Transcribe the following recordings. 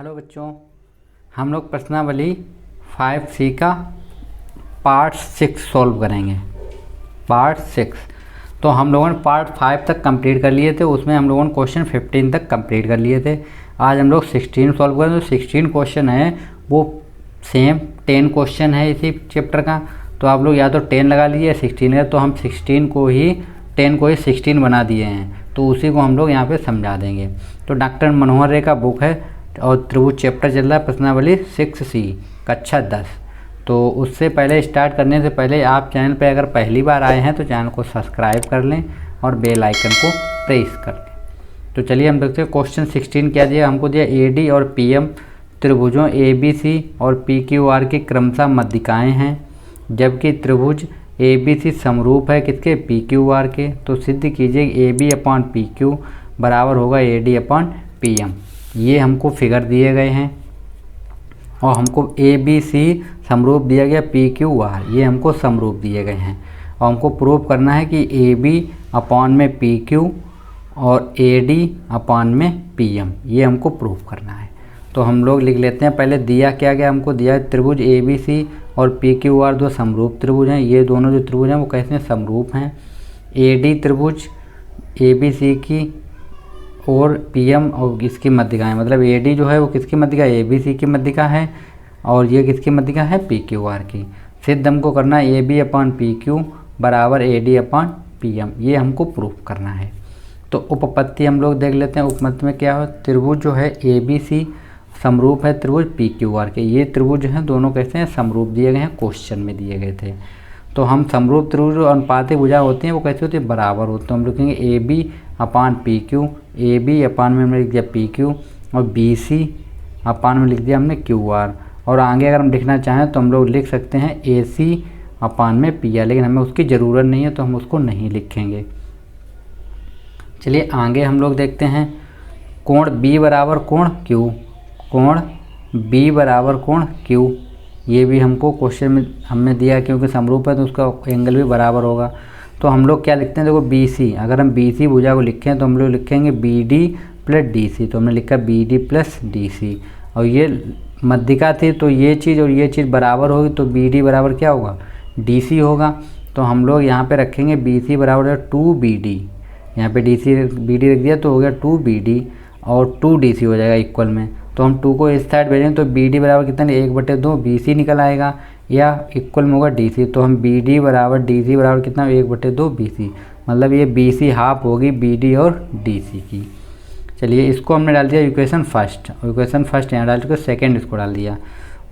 Hello बच्चों, हम लोग प्रश्नावली 5C का पार्ट 6 सॉल्व करेंगे। पार्ट 6 तो हम लोगों ने पार्ट 5 तक कंप्लीट कर लिए थे, उसमें हम लोगों ने क्वेश्चन 15 तक कंप्लीट कर लिए थे। आज हम लोग 16 सॉल्व करेंगे। तो 16 क्वेश्चन है वो सेम 10 क्वेश्चन है इसी चैप्टर का, तो आप लोग या तो 10 लगा लीजिए 16 है, तो हम 16 को ही 10 को ही 16 बना दिए हैं, तो उसी को हम लोग यहाँ पे समझा देंगे। तो डॉक्टर मनोहर रे का बुक है और त्रिभुज चैप्टर चल रहा है प्रश्नावली 6C कक्षा 10। तो उससे पहले स्टार्ट करने से पहले आप चैनल पे अगर पहली बार आए हैं तो चैनल को सब्सक्राइब कर लें और बेल आइकन को प्रेस कर लें। तो चलिए हम देखते हैं क्वेश्चन 16 क्या दिया हमको। दिया AD और PM त्रिभुजों ABC और PQR की क्रमशः मध्यिकाएँ हैं, जबकि त्रिभुज ABC समरूप है किसके, PQR के। तो सिद्ध कीजिए AB/PQ बराबर होगा AD/PM। ये हमको फिगर दिए गए हैं और हमको ABC समरूप दिया गया PQR, ये हमको समरूप दिए गए हैं और हमको प्रूव करना है कि AB/PQ और AD/PM, ये हमको प्रूव करना है। तो हम लोग लिख लेते हैं। पहले दिया क्या गया हमको, दिया त्रिभुज ABC और PQR दो समरूप त्रिभुज हैं। ये दोनों जो त्रिभुज हैं वो कैसे हैं, समरूप हैं। AD त्रिभुज ABC की और PM और इसकी मध्यिकाएँ, मतलब AD जो है वो किसकी मध्यिका, ABC की मध्यिका है और ये किसकी मध्यिका है, PQR की। सिद्ध हमको करना है AB/PQ बराबर AD/PM, ये हमको प्रूफ करना है। तो उपपत्ति हम लोग देख लेते हैं। उपपत्ति में क्या हो, त्रिभुज जो है ABC समरूप है त्रिभुज PQR के। ये त्रिभुज हैं दोनों कैसे हैं, समरूप दिए गए हैं, क्वेश्चन में दिए गए थे। तो हम समरूप त्रिभुज जो अनुपातिक भुजा होती हैं वो कैसे होती है, बराबर होते हैं। हम लिखेंगे AB/PQ, AB/ में हमने लिख दिया PQ और BC/ में लिख दिया हमने QR। और आगे अगर हम लिखना चाहें तो हम लोग लिख सकते हैं AC/ में PR, लेकिन हमें उसकी ज़रूरत नहीं है तो हम उसको नहीं लिखेंगे। चलिए आगे हम लोग देखते हैं। कोण B बराबर कोण Q, कोण B बराबर कोण Q, ये भी हमको क्वेश्चन में हमने दिया, क्योंकि समरूप है तो उसका एंगल भी बराबर होगा। तो हम लोग क्या लिखते हैं, देखो BC, अगर हम BC भुजा को लिखें तो हम लोग लिखेंगे BD प्लस DC। तो हमने लिखा BD प्लस DC और ये मध्यिका थी, तो ये चीज़ और ये चीज़ बराबर होगी, तो BD बराबर क्या होगा, DC होगा। तो हम लोग यहाँ पे रखेंगे BC बराबर 2BD, यहाँ पे BD रख दिया तो हो गया 2BD और 2DC हो जाएगा इक्वल में। तो हम 2 को इस साइड भेजेंगे तो BD बराबर कितना, 1/2 BC निकल आएगा या इक्वल में होगा DC। तो हम BD बराबर DC बराबर कितना, 1/2 BC, मतलब ये BC हाफ होगी BD और DC की। चलिए इसको हमने डाल दिया इक्वेशन फर्स्ट, इक्वेशन फर्स्ट यहाँ डाल चुके, सेकेंड इसको डाल दिया।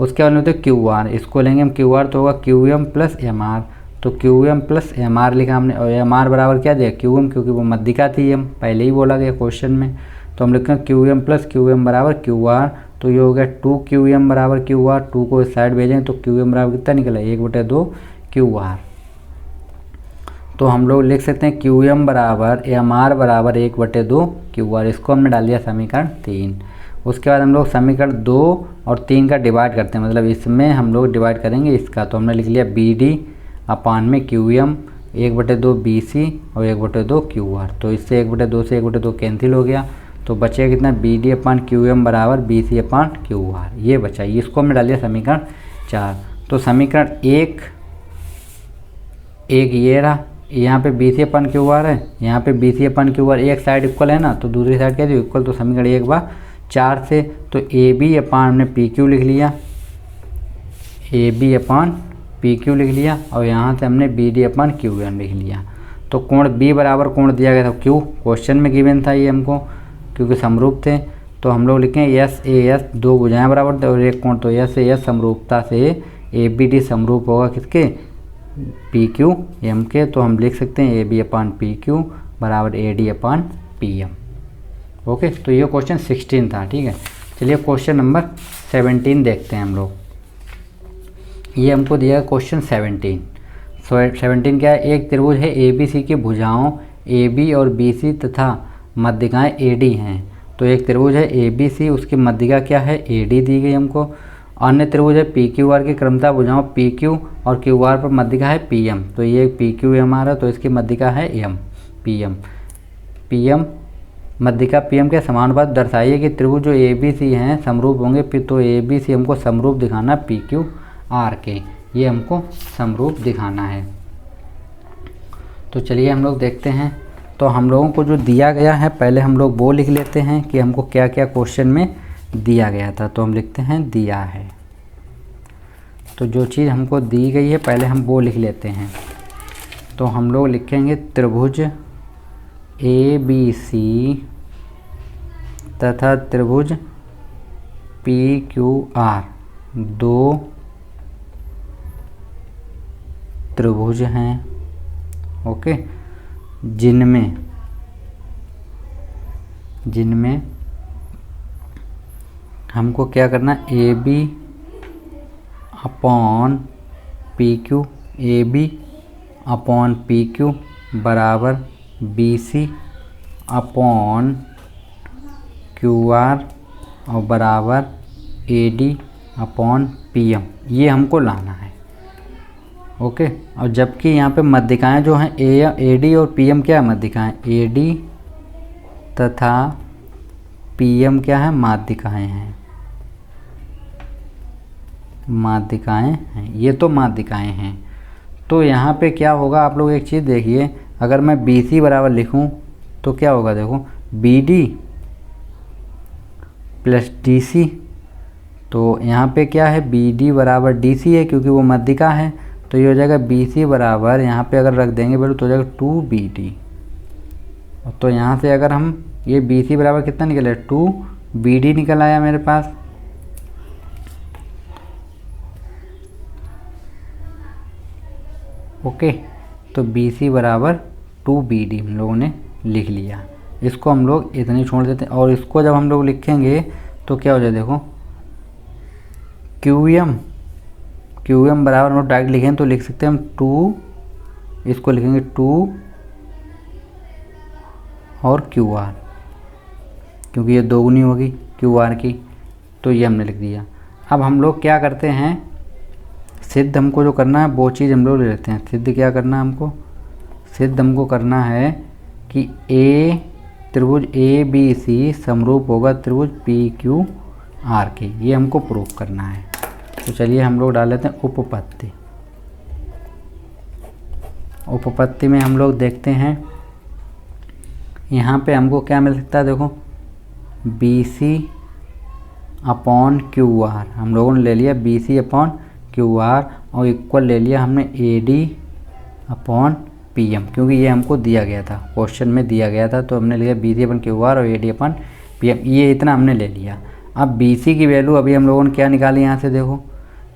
उसके बाद में तो QR, इसको लेंगे हम QR तो होगा QM प्लस MR। तो QM प्लस MR लिखा हमने और MR बराबर क्या दिया, QM, क्योंकि वो मध्यिका थी, हम पहले ही बोला गया क्वेश्चन में। तो हम लिखेंगे QM प्लस QM बराबर QR। तो ये हो गया 2QM बराबर QR, 2 को इस साइड भेजें तो QM बराबर कितना निकला, 1/2 QR। तो हम लोग लिख सकते हैं QM बराबर MR बराबर 1/2 QR। इसको हमने डाल दिया समीकरण 3। उसके बाद हम लोग समीकरण 2 और 3 का डिवाइड करते हैं, मतलब इसमें हम लोग डिवाइड करेंगे इसका। तो हमने लिख लिया BD/ में QM 1/2 BC और 1/2 QR। तो इससे 1/2 से 1/2 कैंसिल हो गया, तो बचेगा कितना, BD/QM बराबर BC/QR, ये बचा। इसको हमने डाल दिया समीकरण 4। तो समीकरण एक ये रहा, यहाँ पे BC/QR है, यहाँ पे BC/QR, एक साइड इक्वल है ना, तो दूसरी साइड क्या थी, इक्वल। तो समीकरण 1/4 से तो AB/ हमने PQ लिख लिया, AB/PQ लिख लिया और यहाँ से हमने BD/QM लिख लिया। तो कोण B बराबर कोण दिया गया था Q, क्वेश्चन में गिवन था ये हमको, क्योंकि समरूप थे। तो हम लोग लिखें SAS, दो भुजाएं बराबर थे और एक कोण, तो SAS समरूपता से ABD समरूप होगा किसके, PQM के। तो हम लिख सकते हैं AB/PQ बराबर AD/PM। ओके, तो ये क्वेश्चन 16 था, ठीक है। चलिए क्वेश्चन नंबर 17 देखते हैं हम लोग। ये हमको दिया क्वेश्चन 17। 17 क्या है, एक त्रिभुज है ABC की भुजाओं AB और BC तथा मध्यिकाएँ AD हैं। तो एक त्रिभुज है ABC, उसकी मध्यिका क्या है, AD दी गई हमको। अन्य त्रिभुज है PQR की क्रमशः भुजाओं PQ और QR पर मध्यिका है PM। तो ये PQMR है, तो इसकी मध्यिका है PM। मध्यिका पीएम के समानुपात दर्शाइए कि त्रिभुज जो ए बी सी हैं समरूप होंगे। तो ए बी सी हमको समरूप दिखाना पी क्यू आर के, ये हमको समरूप दिखाना है। तो चलिए हम लोग देखते हैं। तो हम लोगों को जो दिया गया है पहले हम लोग वो लिख लेते हैं कि हमको क्या क्या क्वेश्चन में दिया गया था। तो हम लिखते हैं दिया है। तो जो चीज़ हमको दी गई है पहले हम वो लिख लेते हैं। तो हम लोग लिखेंगे त्रिभुज ए बी सी तथा त्रिभुज पी क्यू आर दो त्रिभुज हैं, ओके, जिनमें हमको क्या करना है, A B upon P Q, A B upon P Q बराबर B C upon Q R और बराबर A D upon P M, ये हमको लाना है, ओके। और जबकि यहाँ पे मध्यिकाएँ जो हैं ए डी और पी एम क्या है, मध्यिकाएँ ए डी तथा पी एम क्या है, माध्यिकाएँ हैं, माध्यिकाएँ हैं, ये तो माध्यिकाएँ हैं। तो यहाँ पे क्या होगा, आप लोग एक चीज़ देखिए, अगर मैं बी सी बराबर लिखूँ तो क्या होगा, देखो B D plus D C. तो यहाँ पे क्या है, बी डी बराबर डी सी है क्योंकि वो मध्यिका है। तो ये हो जाएगा बी सी बराबर, यहाँ पे अगर रख देंगे वैल्यू तो हो जाएगा 2BD। तो यहाँ से अगर हम ये बी सी बराबर कितना निकला, 2BD निकल आया मेरे पास। ओके, तो बी सी बराबर 2BD हम लोगों ने लिख लिया। इसको हम लोग इतनी छोड़ देते हैं। और इसको जब हम लोग लिखेंगे तो क्या हो जाए, देखो क्यू एम बराबर हम लोग डायरेक्ट लिखेंगे तो लिख सकते हैं हम 2, इसको लिखेंगे 2 और क्यू आर, क्योंकि ये दोगुनी होगी क्यू आर की। तो ये हमने लिख दिया। अब हम लोग क्या करते हैं, सिद्ध हमको जो करना है वो चीज़ हम लोग ले लेते हैं। सिद्ध क्या करना है हमको, सिद्ध हमको करना है कि ए त्रिभुज ए बी सी समरूप होगा त्रिभुज पी क्यू आर के, ये हमको प्रूफ करना है। तो चलिए हम लोग डाल लेते हैं उपपत्ति। उपपत्ति में हम लोग देखते हैं यहाँ पे हमको क्या मिल सकता है, देखो B C upon Q R हम लोगों ने ले लिया, B C upon Q R, और इक्वल ले लिया हमने A D upon P M, क्योंकि ये हमको दिया गया था, क्वेश्चन में दिया गया था। तो हमने लिया B C upon Q R और A D upon P M, ये इतना हमने ले लिया। अब बी सी की वैल्यू अभी हम लोगों ने क्या निकाली, यहाँ से देखो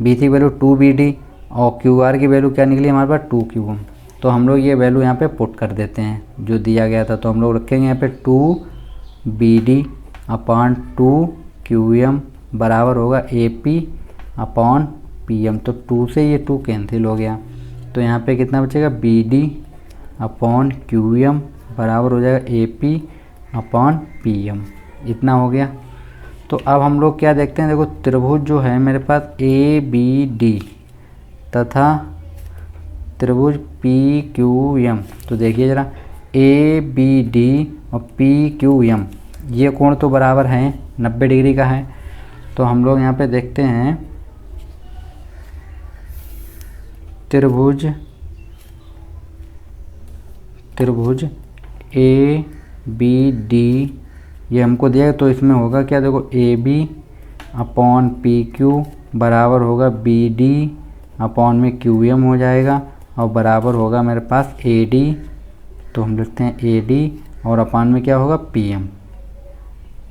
बी सी की वैल्यू 2BD और क्यू आर की वैल्यू क्या निकली हमारे पास 2QM। तो हम लोग ये वैल्यू यहाँ पे पुट कर देते हैं जो दिया गया था। तो हम लोग रखेंगे यहाँ पे 2BD अपॉन 2QM बराबर होगा AP अपॉन PM। तो 2 से ये 2 कैंसिल हो गया, तो यहाँ पे कितना बचेगा, BD अपॉन QM बराबर हो जाएगा AP अपॉन PM, इतना हो गया। तो अब हम लोग क्या देखते हैं, देखो त्रिभुज जो है मेरे पास ABD तथा त्रिभुज PQM। तो देखिए ज़रा ABD और PQM ये कोण तो बराबर हैं, 90 डिग्री का है। तो हम लोग यहाँ पे देखते हैं त्रिभुज ABD ये हमको दिया है। तो इसमें होगा क्या, देखो AB अपॉन PQ बराबर होगा BD अपॉन में QM हो जाएगा और बराबर होगा मेरे पास AD। तो हम लिखते हैं AD और अपॉन में क्या होगा PM।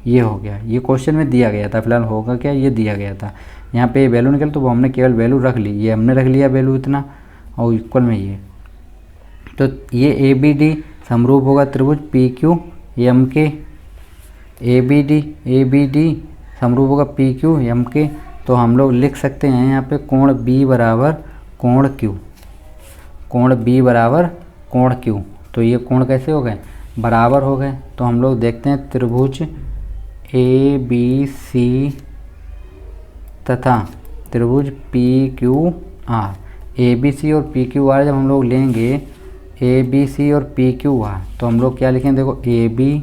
ये हो गया, ये क्वेश्चन में दिया गया था, फिलहाल होगा क्या, ये दिया गया था। यहाँ पे वैल्यू निकल तो वो हमने केवल वैल्यू रख ली, ये हमने रख लिया वैल्यू इतना, और इक्वल में ये। तो ये ABD समरूप होगा त्रिभुज PQM के, ABD समरूप होगा PQM के। तो हम लोग लिख सकते हैं यहाँ पे कोण B बराबर कोण Q, कोण B बराबर कोण Q। तो ये कोण कैसे हो गए, बराबर हो गए। तो हम लोग देखते हैं त्रिभुज ABC तथा त्रिभुज PQR, ABC और PQR जब हम लोग लेंगे ABC और PQR, तो हम लोग क्या लिखेंगे, देखो AB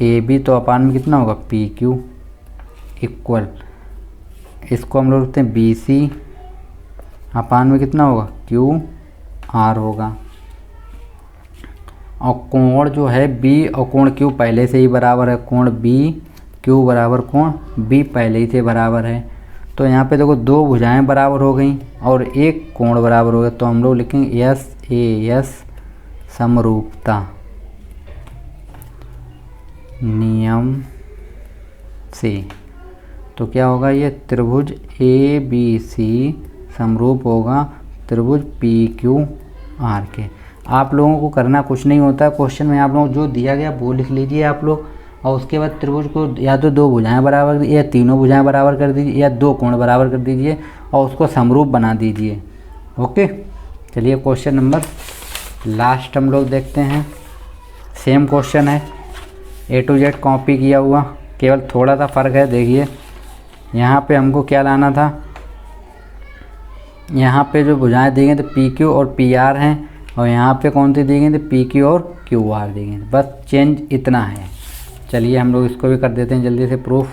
ए बी तो अपान में कितना होगा पी क्यू इक्वल, इसको हम लोग लिखते हैं बी सी अपान में कितना होगा क्यू आर होगा। और कोण जो है बी और कोण क्यू पहले से ही बराबर है, कोण बी क्यू बराबर कोण बी पहले ही से बराबर है। तो यहाँ पे देखो दो भुजाएं बराबर हो गई और एक कोण बराबर हो गया, तो हम लोग लिखेंगे एस ए एस समरूपता नियम से। तो क्या होगा, ये त्रिभुज ए बी सी समरूप होगा त्रिभुज पी क्यू आर के। आप लोगों को करना कुछ नहीं होता है, क्वेश्चन में आप लोगों को जो दिया गया वो लिख लीजिए आप लोग, और उसके बाद त्रिभुज को या तो दो भुजाएं बराबर या तीनों भुजाएं बराबर कर दीजिए या दो कोण बराबर कर दीजिए और उसको समरूप बना दीजिए। ओके, चलिए क्वेश्चन नंबर लास्ट हम लोग देखते हैं। सेम क्वेश्चन है, ए टू जेड कॉपी किया हुआ, केवल थोड़ा सा फ़र्क है। देखिए यहाँ पे हमको क्या लाना था, यहाँ पे जो भुजाएं दी गई तो पी क्यू और पी आर हैं, और यहाँ पे कौन सी दी गई तो पी क्यू और क्यू आर दी गई, बस चेंज इतना है। चलिए हम लोग इसको भी कर देते हैं जल्दी से प्रूफ।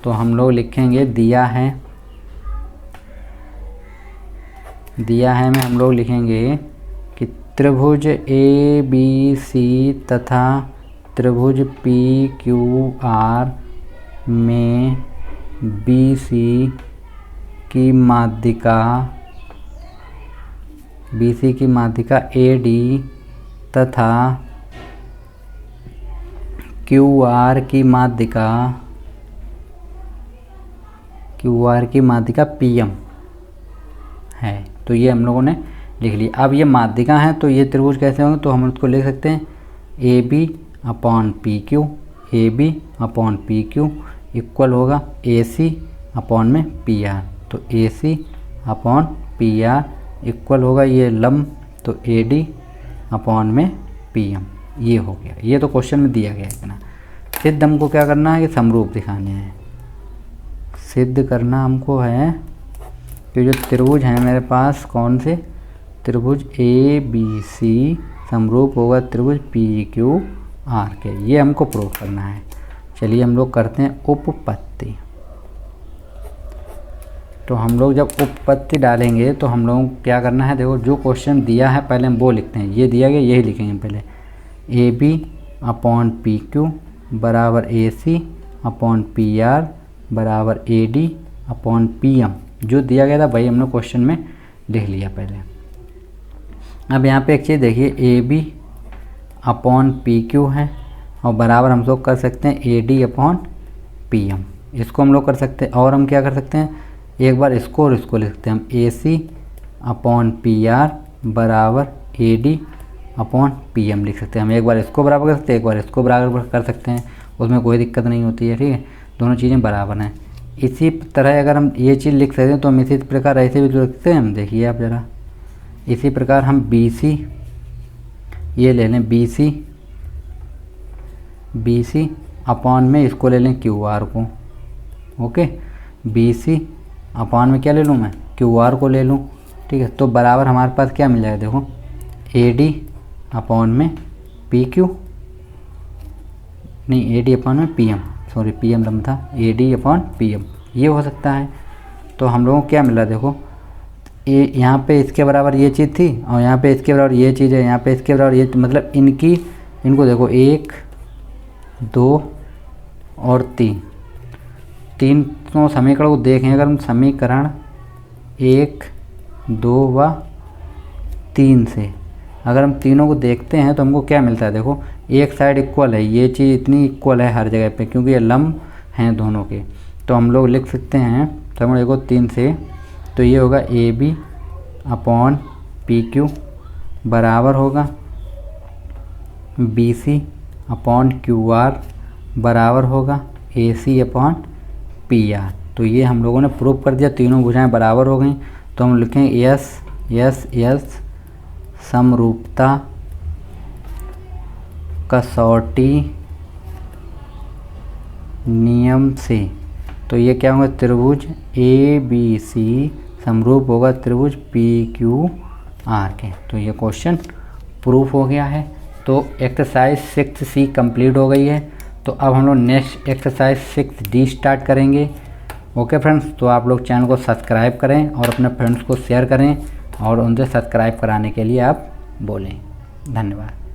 तो हम लोग लिखेंगे दिया है में हम लोग लिखेंगे कि त्रिभुज ए बी सी तथा त्रिभुज पी क्यू आर में बी सी की माध्यिका ए डी तथा क्यू आर की माध्यिका पी एम है। तो ये हम लोगों ने लिख लिया। अब ये माध्यिका हैं तो ये त्रिभुज कैसे होंगे, तो हम उसको लिख सकते हैं A B upon P Q, A B upon P Q equal होगा ए सी अपॉन में पी आर। तो A C upon P R equal होगा ये लंब, तो ए डी अपॉन में पी एम। ये हो गया, ये तो क्वेश्चन में दिया गया है इतना। सिद्ध हमको क्या करना है कि समरूप दिखाने हैं, सिद्ध करना हमको है कि जो त्रिभुज है मेरे पास कौन से, त्रिभुज ए बी सी समरूप होगा त्रिभुज पी क्यू आर के, ये हमको प्रूव करना है। चलिए हम लोग करते हैं उपपत्ति। तो हम लोग जब उपपत्ति डालेंगे तो हम लोगों को क्या करना है, देखो जो क्वेश्चन दिया है पहले हम वो लिखते हैं, ये दिया गया यही लिखेंगे पहले। A B upon P Q बराबर A C upon P R बराबर A D upon P M, जो दिया गया था वही हमने क्वेश्चन में लिख लिया पहले। अब यहाँ पे एक चीज़ देखिए, A B upon P Q है और बराबर हम लोग कर सकते हैं A D upon P M, इसको हम लोग कर सकते हैं। और हम क्या कर सकते हैं, एक बार इसको और इसको लिख सकते हैं हम, A C upon P R बराबर A D upon P M लिख सकते हैं। हम एक बार इसको बराबर कर सकते हैं, एक बार इसको बराबर कर सकते हैं, उसमें कोई दिक्कत नहीं होती है। ठीक है, दोनों चीज़ें बराबर हैं। इसी तरह अगर हम ये चीज़ लिख सकते हैं तो हम इसी प्रकार ऐसे भी लिख सकते हैं। हम देखिए आप ज़रा, इसी प्रकार हम बी सी ये ले लें, बी सी अपॉन में इसको ले लें क्यू आर को। ओके, बी सी अपॉन में क्या ले लूँ मैं, क्यू आर को ले लूँ। ठीक है, तो बराबर हमारे पास क्या मिल जाएगा, देखो ए डी अपॉन में पी क्यू, नहीं ए डी अपॉन में P M, sorry P M लम था, A D upon P M, ये हो सकता है। तो हम लोगों को क्या मिला, देखो ये यहाँ पे इसके बराबर ये चीज़ थी और यहाँ पे इसके बराबर ये चीज़ है, यहाँ पे इसके बराबर ये, मतलब इनको देखो 1 2 और 3 तो समीकरण को देखें, अगर हम समीकरण 1 2 व 3 से अगर हम तीनों को देखते हैं तो हमको क्या मिलता है, देखो एक साइड इक्वल है, ये चीज़ इतनी इक्वल है हर जगह पे क्योंकि ये लंब हैं दोनों के। तो हम लोग लिख सकते हैं समीकरण 1 और 3 से, तो ये होगा A B upon P Q बराबर होगा B C upon Q R बराबर होगा A C upon P R. तो ये हम लोगों ने प्रूव कर दिया, तीनों भुजाएं बराबर हो गई। तो हम लिखेंगे यस समरूपता कसौटी नियम से। तो ये क्या होगा, त्रिभुज ए बी सी समरूप होगा त्रिभुज पी क्यू आर के। तो ये क्वेश्चन प्रूफ हो गया है। तो एक्सरसाइज 6C कंप्लीट हो गई है। तो अब हम लोग नेक्स्ट एक्सरसाइज 6D स्टार्ट करेंगे। ओके फ्रेंड्स, तो आप लोग चैनल को सब्सक्राइब करें और अपने फ्रेंड्स को शेयर करें और उनसे सब्सक्राइब कराने के लिए आप बोलें। धन्यवाद।